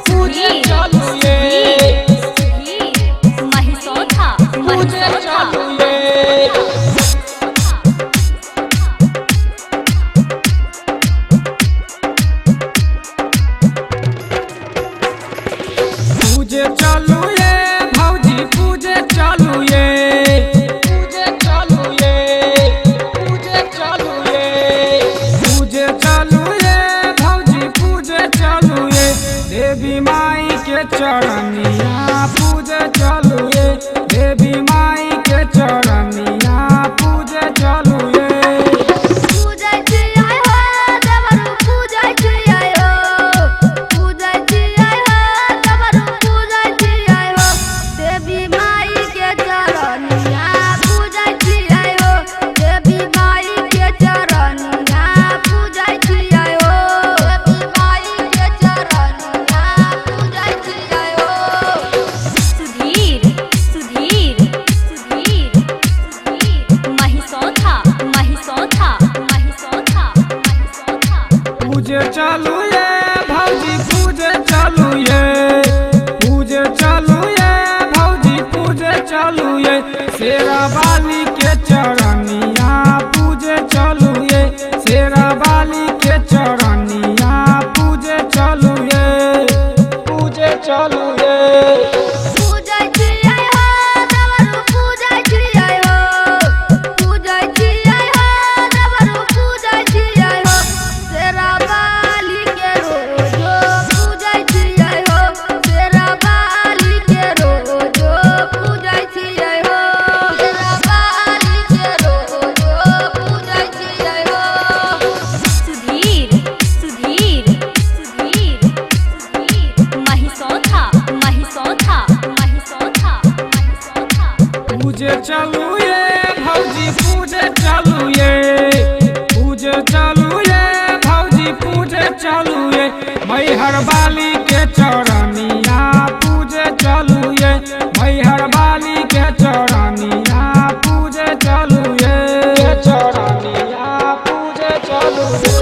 पूजे चालू ये महिसोथा पूजे चालू ये पूजे चालू ये भौजी पूजे चालू ये पूजे चालू ये पूजे चालू ये पूजे चालू ये भौजी पूजे चालू ये देवी माई के चरनिया पूजे चालू ये देवी माई के चरनिया पूजे चालू ये पूजे चालू ये भौजी पूजे चालू ये पूजे चालू ये भौजी पूजे चालू ये शेरा बाली के चरनिया पूजे चालू ये शेरा बाली के चरनिया पूजे चालू ये पूजे चालू ये पूजे चालू ये भौजी पूजे चालू ये पूजे चालू ये भौजी पूजे चालू ये मैहर बाली के चरनिया पूजे चालू ये मैहर बाली के चरनिया पूजे चालू ये चरनिया पूजे चालू ये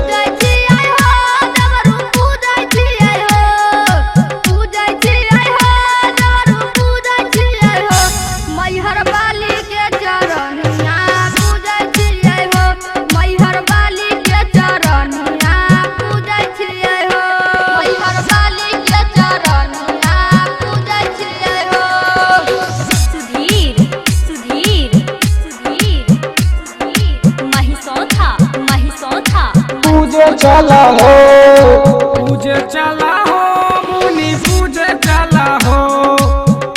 पूजे चला हो पूजे चला हो मुनि पूजे चला हो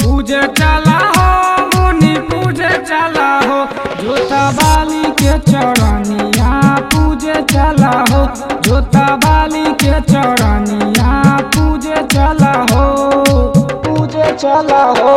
पूजे चला हो मुनि पूजे चला हो जोता बाली के चरनिया पूजे चला हो जोता बाली के चरनिया पूजे चला हो पूजे चला हो।